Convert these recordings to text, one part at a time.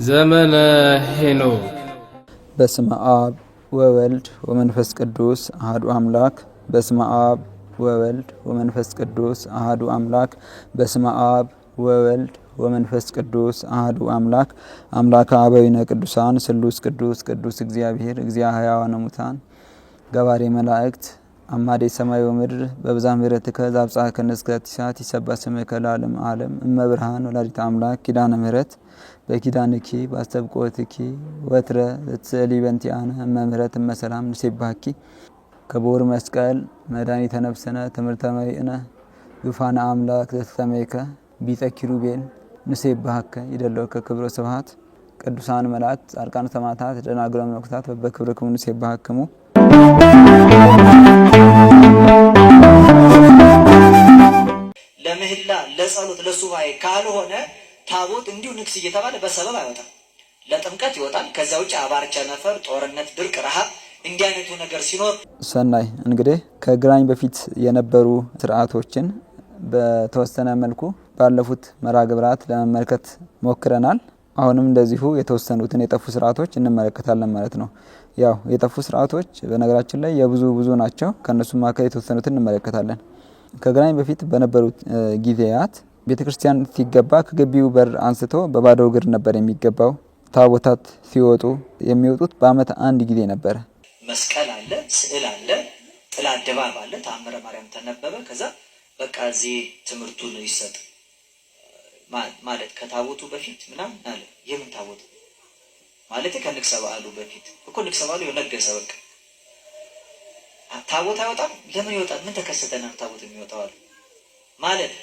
ዘመነ ሄኖክ። በስመ አብ ወወልድ ወመንፈስ ቅዱስ አሐዱ አምላክ። በስመ አብ ወወልድ ወመንፈስ ቅዱስ አሐዱ አምላክ። በስመ አብ ወወልድ ወመንፈስ ቅዱስ አሐዱ አምላክ። አምላከ አበዊነ ቅዱሳን ስሉስ ቅዱስ ቅዱስ እግዚአብሔር እግዚአ ሕያዋነ ሙታን ገባሬ መላእክት አማዴ ሰማይ ወምድር በብዛ ምሕረትከ ዘአብጽሐከ እስከ ትሳት ይሰብሐ ስምከ ለዓለመ ዓለም እመብርሃን ወላዲተ አምላክ ኪዳነ ምሕረት በኪዳንኪ ባስተብቆትኪ ወትረ ለትስእሊ በእንቲአነ እመምህረት እመሰላም ንሴብሐኪ ክቡር መስቀል መድኃኒተ ነፍስነ ትምህርተ መሪእነ ዙፋነ አምላክ ዘተሰመይከ ቢጸ ኪሩቤል ንሴብሐከ ይደለወከ ክብረ ስብሐት ቅዱሳን መላእክት ጻድቃን ሰማዕታት ደናግል መነኮሳት በክብርክሙ ንሴብሐክሙ። ለምህላ ለጸሎት ለሱባኤ ካልሆነ ታቦት እንዲሁ ንክስ እየተባለ በሰበብ አይወጣም። ለጥምቀት ይወጣል። ከዛ ውጭ አባር፣ ቸነፈር፣ ጦርነት፣ ድርቅ፣ ረሃብ እንዲህ አይነቱ ነገር ሲኖር ሰናይ እንግዲህ ከግራኝ በፊት የነበሩ ስርዓቶችን በተወሰነ መልኩ ባለፉት መርሃ ግብራት ለመመልከት ሞክረናል። አሁንም እንደዚሁ የተወሰኑትን የጠፉ ስርዓቶች እንመለከታለን ማለት ነው። ያው የጠፉ ስርዓቶች በነገራችን ላይ የብዙ ናቸው። ከነሱ መካከል የተወሰኑትን እንመለከታለን። ከግራኝ በፊት በነበሩት ጊዜያት ቤተክርስቲያን ሲገባ ከግቢው በር አንስቶ በባዶ እግር ነበር የሚገባው። ታቦታት ሲወጡ የሚወጡት በአመት አንድ ጊዜ ነበር። መስቀል አለ፣ ስዕል አለ፣ ጥላ አደባብ አለ፣ ተአምረ ማርያም ተነበበ። ከዛ በቃ እዚህ ትምህርቱን ይሰጥ ማለት ከታቦቱ በፊት ምናምን አለ። የምን ታቦት ማለት ከንግሰ በዓሉ በፊት እኮ ንግሰ በዓሉ የነገሰ በቃ ታቦት አይወጣም። ለምን ይወጣል? ምን ተከሰተና ታቦት የሚወጣው አለ ማለት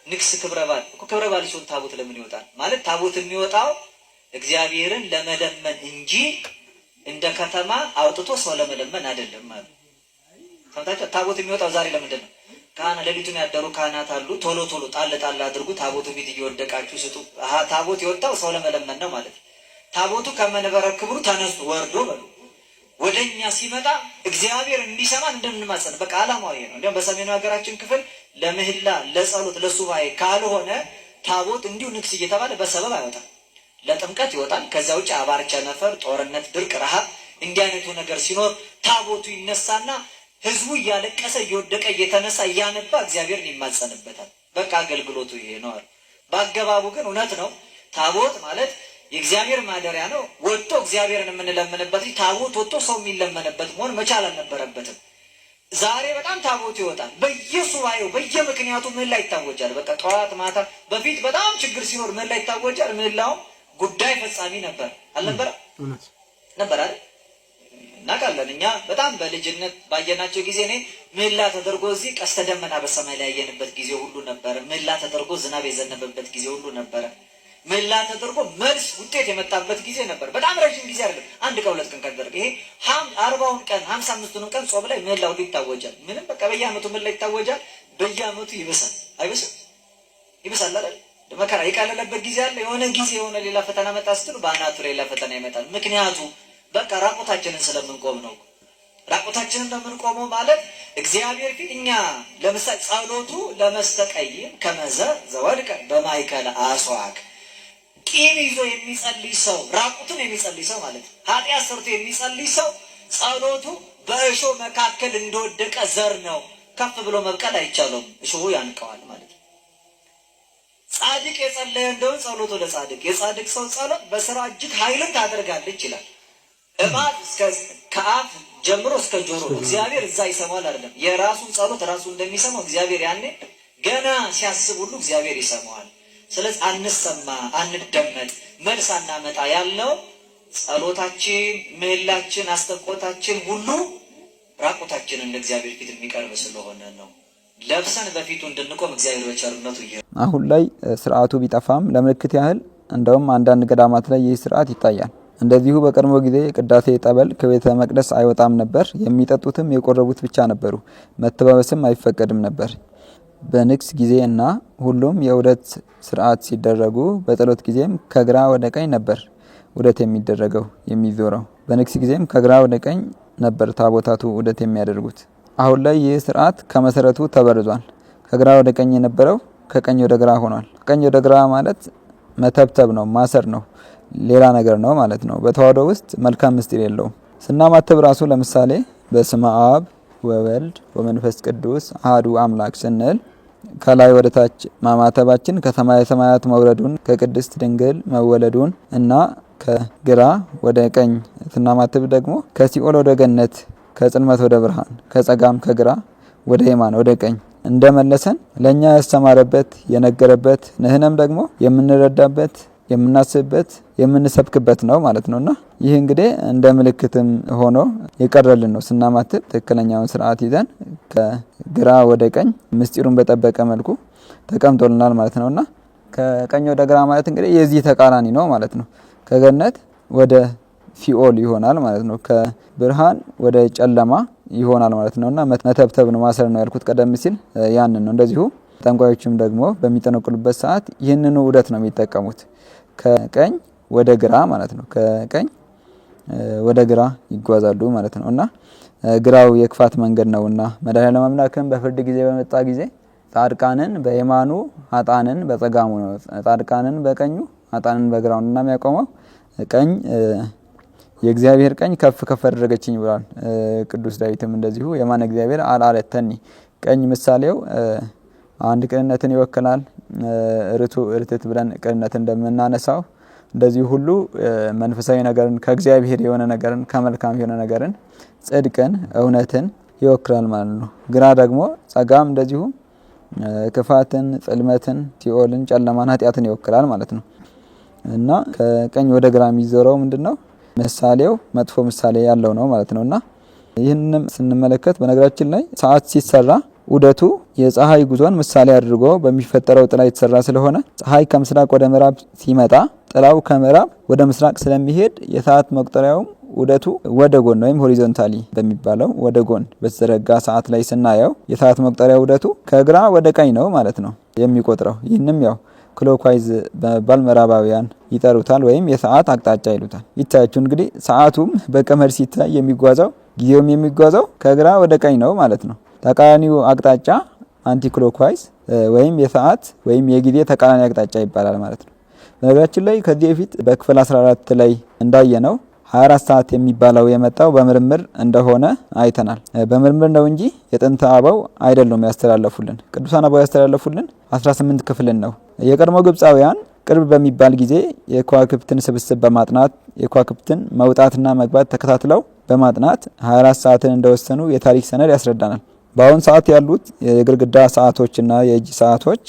ንግስ ክብረ በዓል እኮ ክብረ በዓል ሲሆን ታቦት ለምን ይወጣል? ማለት ታቦት የሚወጣው እግዚአብሔርን ለመለመን እንጂ እንደ ከተማ አውጥቶ ሰው ለመለመን አይደለም ማለት ሰምታችሁ። ታቦት የሚወጣው ዛሬ ለምንድን ነው? ካህናት ሌሊቱን ያደሩ ካህናት አሉ። ቶሎ ጣል አድርጉ፣ ታቦቱ ፊት እየወደቃችሁ ስጡ። ታቦት የወጣው ሰው ለመለመን ነው ማለት። ታቦቱ ከመንበረ ክብሩ ተነስቶ ወርዶ ወደኛ ሲመጣ እግዚአብሔር እንዲሰማን እንደምንማጸን በቃ ዓላማው ይሄ ነው። እንዲያውም በሰሜኑ ሀገራችን ክፍል ለምህላ ለጸሎት ለሱባኤ ካልሆነ ታቦት እንዲሁ ንክስ እየተባለ በሰበብ አይወጣም። ለጥምቀት ይወጣል። ከዛ ውጭ አባር፣ ቸነፈር፣ ጦርነት፣ ድርቅ፣ ረሃብ እንዲህ አይነቱ ነገር ሲኖር ታቦቱ ይነሳና ህዝቡ እያለቀሰ እየወደቀ እየተነሳ እያነባ እግዚአብሔርን ይማጸንበታል። በቃ አገልግሎቱ ይሄ ነው። በአገባቡ ግን እውነት ነው። ታቦት ማለት የእግዚአብሔር ማደሪያ ነው። ወጥቶ እግዚአብሔርን የምንለምንበት ታቦት ወጥቶ ሰው የሚለመንበት መሆን መቻል አልነበረበትም። ዛሬ በጣም ታቦት ይወጣል። በየሱባኤው በየምክንያቱ ምህላ ይታወጃል። በቃ ጠዋት ማታ። በፊት በጣም ችግር ሲኖር ምህላ ይታወጃል። ምህላው ጉዳይ ፈጻሚ ነበር አልነበረ? ነበር አይደል? እናውቃለን። እኛ በጣም በልጅነት ባየናቸው ጊዜ እኔ ምህላ ተደርጎ እዚህ ቀስተ ደመና በሰማይ ላይ ያየንበት ጊዜ ሁሉ ነበረ። ምህላ ተደርጎ ዝናብ የዘነበበት ጊዜ ሁሉ ነበረ። ምህላ ተደርጎ መልስ ውጤት የመጣበት ጊዜ ነበር። በጣም ረጅም ጊዜ አይደለም፣ አንድ ቀን 2 ቀን ካደረገ ይሄ 40ውን ቀን 55ቱን ቀን ጾም ላይ ምህላ ሁሉ ይታወጃል። ምንም በቃ በየአመቱ ምህላ ይታወጃል። በየአመቱ ይብሳል። አይብስም? ይብሳል አይደል? መከራ የቀለለበት ጊዜ አለ። የሆነ ጊዜ የሆነ ሌላ ፈተና መጣ ስትሉ በአናቱ ሌላ ፈተና ይመጣል። ምክንያቱ በቃ ራቁታችንን ስለምንቆም ነው። ራቁታችንን ለምንቆመው ማለት እግዚአብሔር ፊት እኛ ለምሳሌ ጸሎቱ ለመስተቀይም ከመዘ ዘወድቀ በማይከለ አስዋክ ቂም ይዞ የሚጸልይ ሰው ራቁቱን የሚጸልይ ሰው ማለት ኃጢአት ሰርቶ የሚጸልይ ሰው ጸሎቱ በእሾህ መካከል እንደወደቀ ዘር ነው። ከፍ ብሎ መብቀል አይቻለውም። እሾሁ ያንቀዋል ማለት ነው። ጻድቅ የጸለየ እንደው ጸሎቱ ለጻድቅ የጻድቅ ሰው ጸሎት በስራ እጅግ ኃይልን ታደርጋለች ይላል። ከአፍ ጀምሮ እስከ ጆሮ እግዚአብሔር እዛ ይሰማል አይደለም። የራሱን ጸሎት ራሱ እንደሚሰማው እግዚአብሔር ያኔ ገና ሲያስብ ሁሉ እግዚአብሔር ይሰማዋል። ስለዚህ አንሰማ፣ አንደመጥ፣ መልስ አናመጣ ያልነው ጸሎታችን፣ ምህላችን፣ አስተቆታችን ሁሉ ራቁታችንን ለእግዚአብሔር ፊት የሚቀርብ ስለሆነ ነው። ለብሰን በፊቱ እንድንቆም እግዚአብሔር በቸርነቱ አሁን ላይ ስርዓቱ ቢጠፋም ለምልክት ያህል እንደውም አንዳንድ ገዳማት ላይ ይህ ስርዓት ይታያል። እንደዚሁ በቀድሞ ጊዜ ቅዳሴ ጠበል ከቤተ መቅደስ አይወጣም ነበር። የሚጠጡትም የቆረቡት ብቻ ነበሩ። መተባበስም አይፈቀድም ነበር። በንግስ ጊዜ እና ሁሉም የዑደት ስርዓት ሲደረጉ በጸሎት ጊዜም ከግራ ወደ ቀኝ ነበር ዑደት የሚደረገው የሚዞረው። በንግስ ጊዜም ከግራ ወደ ቀኝ ነበር ታቦታቱ ዑደት የሚያደርጉት። አሁን ላይ ይህ ስርዓት ከመሰረቱ ተበርዟል። ከግራ ወደ ቀኝ የነበረው ከቀኝ ወደ ግራ ሆኗል። ከቀኝ ወደ ግራ ማለት መተብተብ ነው፣ ማሰር ነው፣ ሌላ ነገር ነው ማለት ነው። በተዋህዶ ውስጥ መልካም ምስጢር የለውም። ስናማተብ ራሱ ለምሳሌ በስመ አብ ወወልድ ወመንፈስ ቅዱስ አሐዱ አምላክ ስንል ከላይ ወደ ታች ማማተባችን ከሰማየ ሰማያት መውረዱን ከቅድስት ድንግል መወለዱን እና ከግራ ወደ ቀኝ ስናማትብ ደግሞ ከሲኦል ወደ ገነት፣ ከጽልመት ወደ ብርሃን፣ ከጸጋም ከግራ ወደ የማን ወደ ቀኝ እንደመለሰን ለኛ ያስተማረበት የነገረበት ንህነም ደግሞ የምንረዳበት የምናስብበት የምንሰብክበት ነው ማለት ነውና ይህ እንግዲህ እንደ ምልክትም ሆኖ የቀረልን ነው። ስናማትብ ትክክለኛውን ስርዓት ይዘን ከግራ ወደ ቀኝ ምስጢሩን በጠበቀ መልኩ ተቀምጦልናል ማለት ነውና ከቀኝ ወደ ግራ ማለት እንግዲህ የዚህ ተቃራኒ ነው ማለት ነው። ከገነት ወደ ሲኦል ይሆናል ማለት ነው። ከብርሃን ወደ ጨለማ ይሆናል ማለት ነውና መተብተብ ነው፣ ማሰር ነው ያልኩት ቀደም ሲል ያንን ነው። እንደዚሁ ጠንቋዮችም ደግሞ በሚጠነቁሉበት ሰዓት ይህንኑ ዑደት ነው የሚጠቀሙት። ከቀኝ ወደ ግራ ማለት ነው። ከቀኝ ወደ ግራ ይጓዛሉ ማለት ነው እና ግራው የክፋት መንገድ ነውና መድኃኔዓለም አምላክም በፍርድ ጊዜ በመጣ ጊዜ ጻድቃንን በየማኑ ኃጥአንን በጸጋሙ ነው። ጻድቃንን በቀኙ ኃጥአንን በግራው እና የሚያቆመው ቀኝ የእግዚአብሔር ቀኝ ከፍ ከፍ አደረገችኝ ብሏል ቅዱስ ዳዊትም እንደዚሁ የማነ እግዚአብሔር አልዓለተኒ ቀኝ ምሳሌው አንድ ቅንነትን ይወክላል። ርትዕት ብለን ቅንነት እንደምናነሳው እንደዚህ ሁሉ መንፈሳዊ ነገርን ከእግዚአብሔር የሆነ ነገርን ከመልካም የሆነ ነገርን ጽድቅን እውነትን ይወክላል ማለት ነው። ግራ ደግሞ ጸጋም እንደዚሁ ክፋትን፣ ጽልመትን፣ ሲኦልን፣ ጨለማን፣ ኃጢአትን ይወክላል ማለት ነው እና ከቀኝ ወደ ግራ የሚዞረው ምንድነው? ምሳሌው መጥፎ ምሳሌ ያለው ነው ማለት ነውና ይህንንም ስንመለከት በነገራችን ላይ ሰዓት ሲሰራ ዑደቱ የፀሐይ ጉዞን ምሳሌ አድርጎ በሚፈጠረው ጥላ የተሰራ ስለሆነ ፀሐይ ከምስራቅ ወደ ምዕራብ ሲመጣ ጥላው ከምዕራብ ወደ ምስራቅ ስለሚሄድ የሰዓት መቁጠሪያውም ዑደቱ ወደ ጎን ወይም ሆሪዞንታሊ በሚባለው ወደ ጎን በተዘረጋ ሰዓት ላይ ስናየው የሰዓት መቁጠሪያ ዑደቱ ከግራ ወደ ቀኝ ነው ማለት ነው የሚቆጥረው። ይህንም ያው ክሎክዋይዝ በመባል ምዕራባውያን ይጠሩታል ወይም የሰዓት አቅጣጫ ይሉታል። ይታያችሁ እንግዲህ ሰዓቱም በቀመር ሲታይ የሚጓዘው ጊዜውም የሚጓዘው ከግራ ወደ ቀኝ ነው ማለት ነው። ተቃራኒው አቅጣጫ አንቲ ክሎክዋይዝ ወይም የሰዓት ወይም የጊዜ ተቃራኒ አቅጣጫ ይባላል ማለት ነው። በነገራችን ላይ ከዚህ በፊት በክፍል 14 ላይ እንዳየነው 24 ሰዓት የሚባለው የመጣው በምርምር እንደሆነ አይተናል። በምርምር ነው እንጂ የጥንት አበው አይደሉም ያስተላለፉልን። ቅዱሳን አበው ያስተላለፉልን 18 ክፍልን ነው። የቀድሞ ግብፃውያን ቅርብ በሚባል ጊዜ የከዋክብትን ስብስብ በማጥናት የከዋክብትን መውጣትና መግባት ተከታትለው በማጥናት 24 ሰዓትን እንደወሰኑ የታሪክ ሰነድ ያስረዳናል። በአሁን ሰዓት ያሉት የግድግዳ ሰዓቶችና የእጅ ሰዓቶች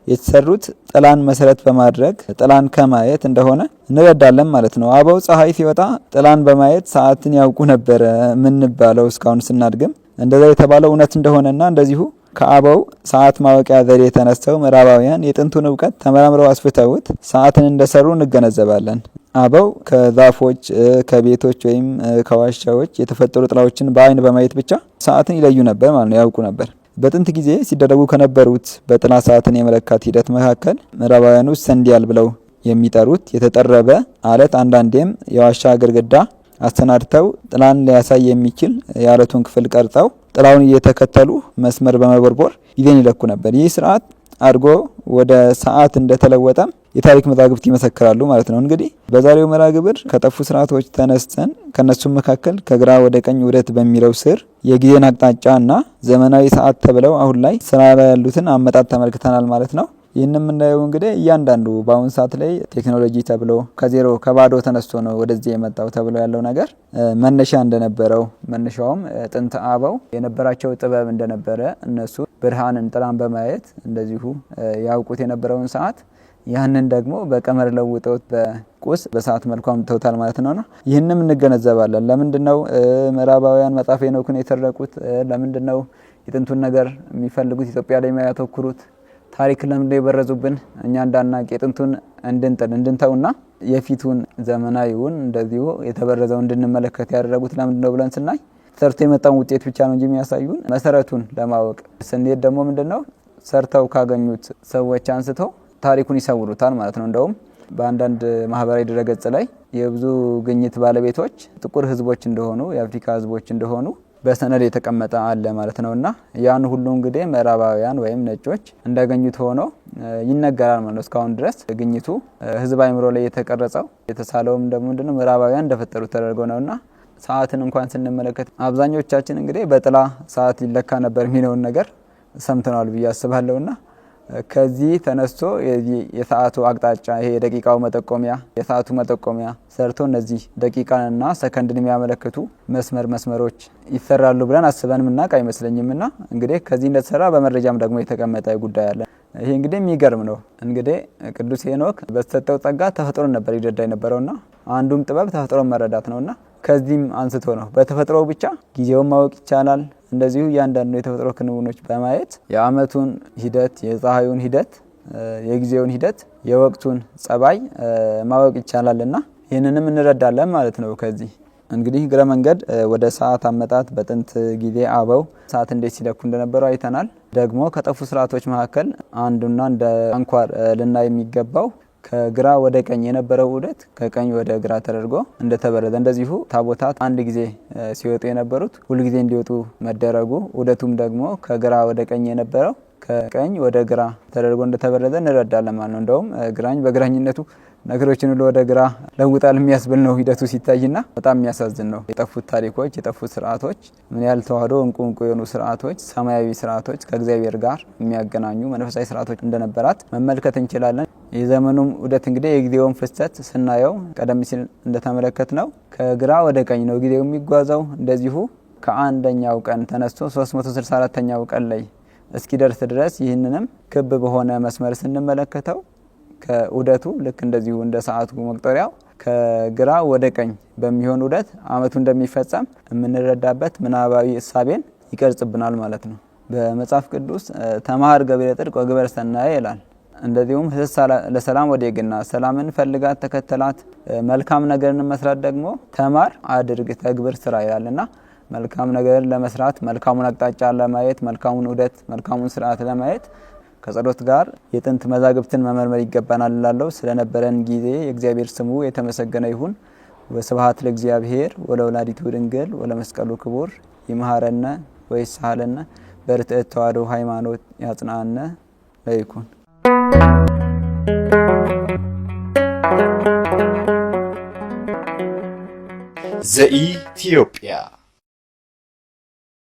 የተሰሩት ጥላን መሰረት በማድረግ ጥላን ከማየት እንደሆነ እንረዳለን ማለት ነው። አበው ፀሐይ ሲወጣ ጥላን በማየት ሰዓትን ያውቁ ነበረ ምንባለው እስካሁን ስናድግም እንደዛ የተባለው እውነት እንደሆነና እንደዚሁ ከአበው ሰዓት ማወቂያ ዘዴ የተነስተው ምዕራባውያን የጥንቱን እውቀት ተመራምረው አስፍተውት ሰዓትን እንደሰሩ እንገነዘባለን። አበው ከዛፎች ከቤቶች ወይም ከዋሻዎች የተፈጠሩ ጥላዎችን በአይን በማየት ብቻ ሰዓትን ይለዩ ነበር ማለት ነው፣ ያውቁ ነበር። በጥንት ጊዜ ሲደረጉ ከነበሩት በጥላ ሰዓትን የመለካት ሂደት መካከል ምዕራባውያኑ ሰንዲያል ብለው የሚጠሩት የተጠረበ አለት አንዳንዴም የዋሻ ግድግዳ አሰናድተው ጥላን ሊያሳይ የሚችል የአለቱን ክፍል ቀርጸው ጥላውን እየተከተሉ መስመር በመቦርቦር ጊዜን ይለኩ ነበር። ይህ ስርዓት አድጎ ወደ ሰዓት እንደተለወጠም የታሪክ መዛግብት ይመሰክራሉ ማለት ነው። እንግዲህ በዛሬው መርሃ ግብር ከጠፉ ስርዓቶች ተነስተን ከነሱም መካከል ከግራ ወደ ቀኝ ዑደት በሚለው ስር የጊዜን አቅጣጫ እና ዘመናዊ ሰዓት ተብለው አሁን ላይ ስራ ላይ ያሉትን አመጣጥ ተመልክተናል ማለት ነው። ይህን የምናየው እንግዲህ እያንዳንዱ በአሁን ሰዓት ላይ ቴክኖሎጂ ተብሎ ከዜሮ ከባዶ ተነስቶ ነው ወደዚህ የመጣው ተብሎ ያለው ነገር መነሻ እንደነበረው መነሻውም ጥንት አበው የነበራቸው ጥበብ እንደነበረ እነሱ ብርሃንን ጥላን በማየት እንደዚሁ ያውቁት የነበረውን ሰዓት ያንን ደግሞ በቀመር ለውጠውት በቁስ በሰዓት መልኩ አምጥተውታል ማለት ነውና ይህንም እንገነዘባለን። ለምንድነው ምዕራባውያን መጽሐፈ ሄኖክን የተረቁት? ለምንድነው የጥንቱን ነገር የሚፈልጉት ኢትዮጵያ ላይ የሚያተኩሩት? ታሪክ ለምንድነው የበረዙብን? እኛ እንዳናቅ የጥንቱን እንድንተውና የፊቱን ዘመናዊውን እንደዚሁ የተበረዘው እንድንመለከት ያደረጉት ለምንድነው ብለን ስናይ ሰርቶ የመጣውን ውጤት ብቻ ነው እንጂ የሚያሳዩን መሰረቱን ለማወቅ ስንሄድ ደግሞ ምንድነው ሰርተው ካገኙት ሰዎች አንስተው ታሪኩን ይሰውሩታል ማለት ነው። እንደውም በአንዳንድ ማህበራዊ ድረገጽ ላይ የብዙ ግኝት ባለቤቶች ጥቁር ህዝቦች እንደሆኑ የአፍሪካ ህዝቦች እንደሆኑ በሰነድ የተቀመጠ አለ ማለት ነውና ያን ሁሉ እንግዲህ ምዕራባውያን ወይም ነጮች እንዳገኙት ሆኖ ይነገራል ማለት ነው። እስካሁን ድረስ ግኝቱ ህዝብ አይምሮ ላይ የተቀረጸው የተሳለውም ደግሞ ምንድነው ምዕራባውያን እንደፈጠሩት ተደርጎ ነውና ሰዓትን እንኳን ስንመለከት አብዛኞቻችን እንግዲህ በጥላ ሰዓት ይለካ ነበር የሚለውን ነገር ሰምተናል ብዬ አስባለሁና ከዚህ ተነስቶ የሰዓቱ አቅጣጫ ይሄ የደቂቃው መጠቆሚያ የሰዓቱ መጠቆሚያ ሰርቶ እነዚህ ደቂቃንና ሰከንድን የሚያመለክቱ መስመሮች ይሰራሉ ብለን አስበን ምናቅ አይመስለኝምና እንግዲህ ከዚህ እንደተሰራ በመረጃም ደግሞ የተቀመጠ ጉዳይ አለ። ይሄ እንግዲህ የሚገርም ነው። እንግዲህ ቅዱስ ሄኖክ በተሰጠው ጸጋ ተፈጥሮን ነበር ይረዳ የነበረውና አንዱም ጥበብ ተፈጥሮን መረዳት ነውና ከዚህም አንስቶ ነው በተፈጥሮ ብቻ ጊዜውን ማወቅ ይቻላል። እንደዚሁ እያንዳንዱ የተፈጥሮ ክንውኖች በማየት የአመቱን ሂደት የፀሐዩን ሂደት የጊዜውን ሂደት የወቅቱን ጸባይ ማወቅ ይቻላልና ይህንንም እንረዳለን ማለት ነው። ከዚህ እንግዲህ ግረ መንገድ ወደ ሰዓት አመጣጥ በጥንት ጊዜ አበው ሰዓት እንዴት ሲለኩ እንደነበረው አይተናል። ደግሞ ከጠፉ ስርዓቶች መካከል አንዱና እንደ አንኳር ልናይ የሚገባው ከግራ ወደ ቀኝ የነበረው ዑደት ከቀኝ ወደ ግራ ተደርጎ እንደተበረዘ እንደዚሁ ታቦታት አንድ ጊዜ ሲወጡ የነበሩት ሁሉ ጊዜ እንዲወጡ መደረጉ ዑደቱም ደግሞ ከግራ ወደ ቀኝ የነበረው ከቀኝ ወደ ግራ ተደርጎ እንደተበረዘ እንረዳለን ማለት ነው። እንደውም ግራኝ በግራኝነቱ ነገሮችን ሁሉ ወደ ግራ ለውጣል የሚያስብል ነው ሂደቱ ሲታይና በጣም የሚያሳዝን ነው። የጠፉት ታሪኮች የጠፉት ስርዓቶች ምን ያህል ተዋህዶ እንቁ የሆኑ ስርዓቶች ሰማያዊ ስርዓቶች ከእግዚአብሔር ጋር የሚያገናኙ መንፈሳዊ ስርዓቶች እንደነበራት መመልከት እንችላለን። የዘመኑም ዑደት እንግዲህ የጊዜውን ፍሰት ስናየው ቀደም ሲል እንደተመለከት ነው ከግራ ወደ ቀኝ ነው ጊዜው የሚጓዘው። እንደዚሁ ከአንደኛው ቀን ተነስቶ 364ኛው ቀን ላይ እስኪደርስ ድረስ ይህንንም ክብ በሆነ መስመር ስንመለከተው ከዑደቱ ልክ እንደዚሁ እንደ ሰዓቱ መቁጠሪያው ከግራ ወደ ቀኝ በሚሆን ዑደት አመቱ እንደሚፈጸም የምንረዳበት ምናባዊ እሳቤን ይቀርጽብናል ማለት ነው። በመጽሐፍ ቅዱስ ተማር ገቢረ ጽድቅ ወግበር ሰናየ ይላል። እንደዚሁም ለሰላም ወዴግና ሰላምን ፈልጋት ተከተላት፣ መልካም ነገርን መስራት ደግሞ ተማር አድርግ ተግብር ስራ ይላልና መልካም ነገርን ለመስራት መልካሙን አቅጣጫ ለማየት መልካሙን ዑደት መልካሙን ስርዓት ለማየት ከጸሎት ጋር የጥንት መዛግብትን መመርመር ይገባናል እላለሁ። ስለነበረን ጊዜ የእግዚአብሔር ስሙ የተመሰገነ ይሁን። ወስብሐት ለእግዚአብሔር ወለወላዲቱ ድንግል ወለመስቀሉ ክቡር። ይምሃረነ ወይስሐለነ በርትዕት ተዋሕዶ ሃይማኖት ያጽናነ ለይኩን። ዘኢትዮጵያ